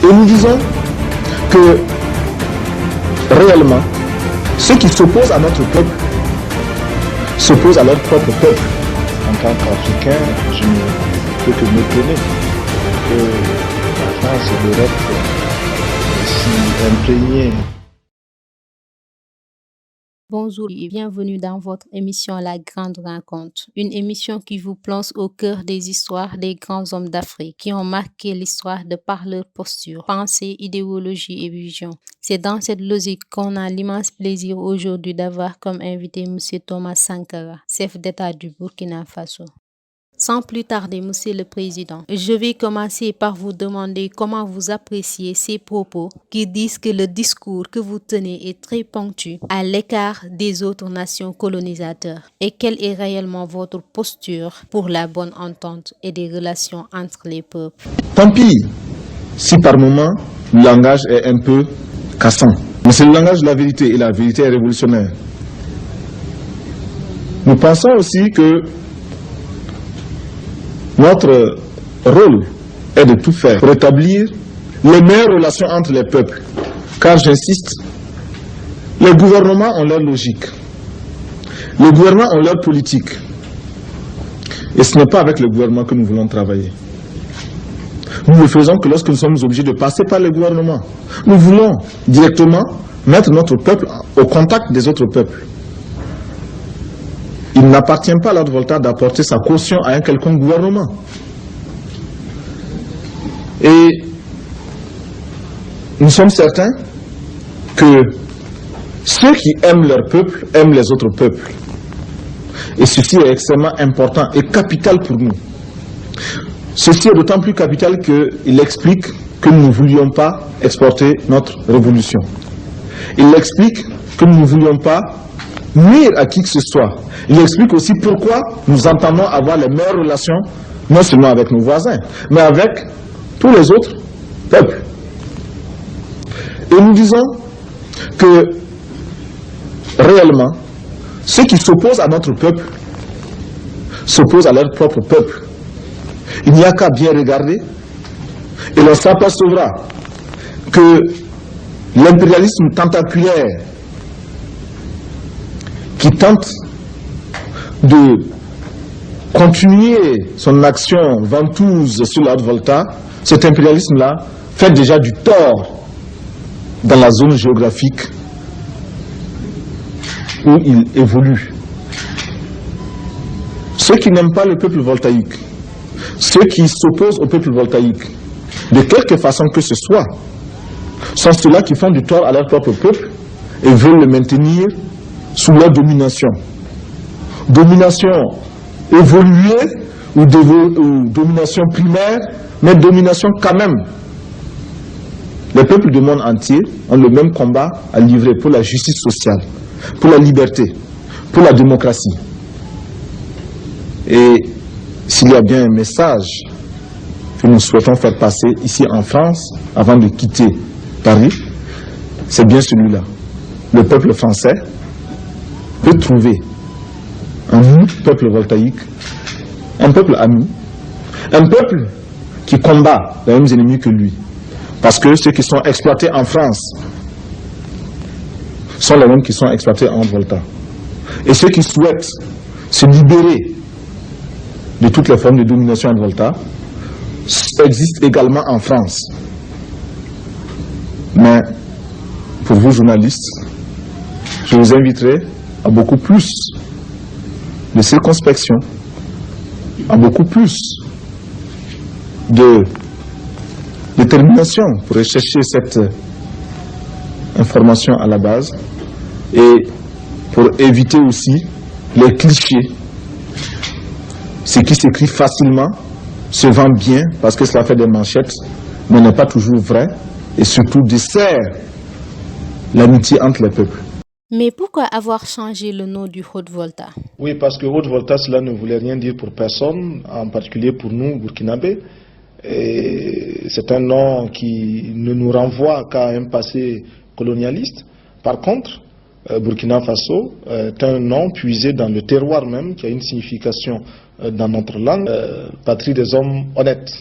Et nous disons que réellement, ceux qui s'opposent à notre peuple s'opposent à leur propre peuple. En tant qu'Africain, je ne peux que m'étonner que la France et l'Europe s'y imprégnaient. Bonjour et bienvenue dans votre émission La Grande Rencontre, une émission qui vous plonge au cœur des histoires des grands hommes d'Afrique qui ont marqué l'histoire de par leur posture, pensée, idéologie et vision. C'est dans cette logique qu'on a l'immense plaisir aujourd'hui d'avoir comme invité M. Thomas Sankara, chef d'État du Burkina Faso. Sans plus tarder, Monsieur le Président, je vais commencer par vous demander comment vous appréciez ces propos qui disent que le discours que vous tenez est très pointu à l'écart des autres nations colonisateurs et quelle est réellement votre posture pour la bonne entente et des relations entre les peuples. Tant pis si par moment le langage est un peu cassant. Mais c'est le langage de la vérité et la vérité est révolutionnaire. Nous pensons aussi que notre rôle est de tout faire pour établir les meilleures relations entre les peuples. Car j'insiste, les gouvernements ont leur logique. Les gouvernements ont leur politique. Et ce n'est pas avec le gouvernement que nous voulons travailler. Nous ne le faisons que lorsque nous sommes obligés de passer par le gouvernement. Nous voulons directement mettre notre peuple au contact des autres peuples. Il n'appartient pas à l'ordre Volta d'apporter sa caution à un quelconque gouvernement. Et nous sommes certains que ceux qui aiment leur peuple aiment les autres peuples. Et ceci est extrêmement important et capital pour nous. Ceci est d'autant plus capital qu'il explique que nous ne voulions pas exporter notre révolution. Il explique que nous ne voulions pas nuire à qui que ce soit. Il explique aussi pourquoi nous entendons avoir les meilleures relations, non seulement avec nos voisins, mais avec tous les autres peuples. Et nous disons que réellement, ceux qui s'opposent à notre peuple s'opposent à leur propre peuple. Il n'y a qu'à bien regarder et l'on s'apercevra que l'impérialisme tentaculaire qui tente de continuer son action ventouse sur la Haute-Volta, cet impérialisme-là fait déjà du tort dans la zone géographique où il évolue. Ceux qui n'aiment pas le peuple voltaïque, ceux qui s'opposent au peuple voltaïque, de quelque façon que ce soit, sont ceux-là qui font du tort à leur propre peuple et veulent le maintenir sous leur domination. Domination évoluée ou domination primaire, mais domination quand même. Les peuples du monde entier ont le même combat à livrer pour la justice sociale, pour la liberté, pour la démocratie. Et s'il y a bien un message que nous souhaitons faire passer ici en France, avant de quitter Paris, c'est bien celui-là. Le peuple français peut trouver un peuple voltaïque, un peuple ami, un peuple qui combat les mêmes ennemis que lui. Parce que ceux qui sont exploités en France sont les mêmes qui sont exploités en Volta. Et ceux qui souhaitent se libérer de toutes les formes de domination en Volta existent également en France. Mais pour vous journalistes, je vous inviterai à beaucoup plus de circonspection, à beaucoup plus de détermination pour rechercher cette information à la base et pour éviter aussi les clichés. Ce qui s'écrit facilement se vend bien parce que cela fait des manchettes, mais n'est pas toujours vrai et surtout dessert l'amitié entre les peuples. Mais pourquoi avoir changé le nom du Haute-Volta? Oui, parce que Haute-Volta, cela ne voulait rien dire pour personne, en particulier pour nous, Burkinabés. C'est un nom qui ne nous renvoie qu'à un passé colonialiste. Par contre, Burkina Faso est un nom puisé dans le terroir même, qui a une signification dans notre langue, patrie des hommes honnêtes.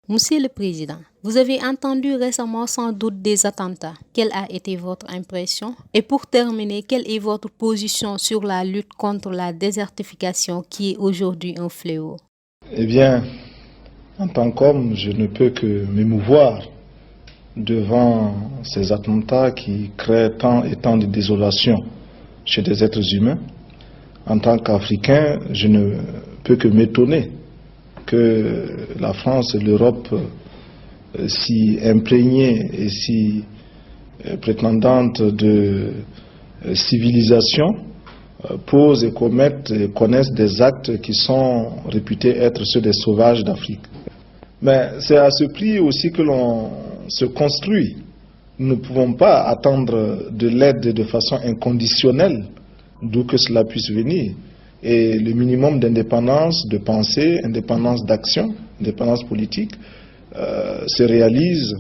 Monsieur le Président, vous avez entendu récemment sans doute des attentats. Quelle a été votre impression? Et pour terminer, quelle est votre position sur la lutte contre la désertification qui est aujourd'hui un fléau? Eh bien, en tant qu'homme, je ne peux que m'émouvoir devant ces attentats qui créent tant et tant de désolation chez des êtres humains. En tant qu'Africain, je ne peux que m'étonner que la France et l'Europe, si imprégnées et si prétendantes de civilisation, posent et commettent et connaissent des actes qui sont réputés être ceux des sauvages d'Afrique. Mais c'est à ce prix aussi que l'on se construit. Nous ne pouvons pas attendre de l'aide de façon inconditionnelle, d'où que cela puisse venir. Et le minimum d'indépendance de pensée, indépendance d'action, indépendance politique, se réalise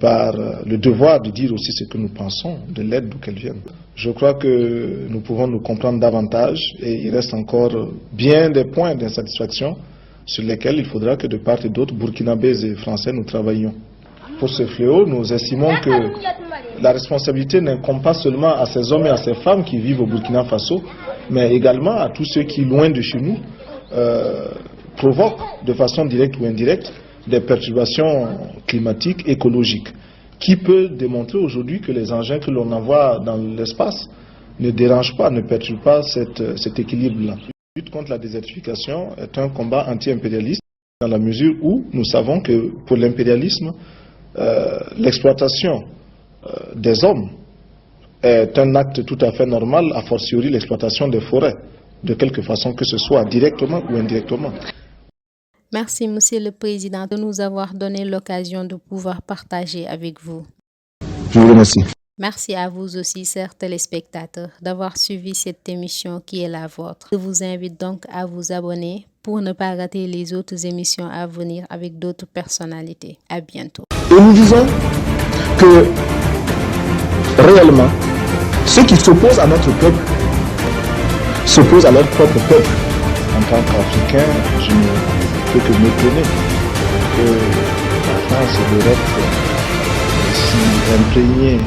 par le devoir de dire aussi ce que nous pensons de l'aide d'où qu'elle vienne. Je crois que nous pouvons nous comprendre davantage et il reste encore bien des points d'insatisfaction sur lesquels il faudra que de part et d'autre, burkinabés et français, nous travaillions. Pour ce fléau, nous estimons que la responsabilité n'incombe pas seulement à ces hommes et à ces femmes qui vivent au Burkina Faso, mais également à tous ceux qui, loin de chez nous, provoquent de façon directe ou indirecte des perturbations climatiques, écologiques. Qui peut démontrer aujourd'hui que les engins que l'on envoie dans l'espace ne dérangent pas, ne perturbent pas cet équilibre-là? La lutte contre la désertification est un combat anti-impérialiste dans la mesure où nous savons que pour l'impérialisme, l'exploitation des hommes est un acte tout à fait normal, a fortiori l'exploitation des forêts, de quelque façon que ce soit, directement ou indirectement. Merci, Monsieur le Président, de nous avoir donné l'occasion de pouvoir partager avec vous. Je vous remercie. Merci à vous aussi, chers téléspectateurs, d'avoir suivi cette émission qui est la vôtre. Je vous invite donc à vous abonner pour ne pas rater les autres émissions à venir avec d'autres personnalités. À bientôt. Et nous disons que réellement, ceux qui s'opposent à notre peuple s'opposent à leur propre peuple. En tant qu'Africain, je ne peux que m'étonner que la France et l'Europe s'y imprégner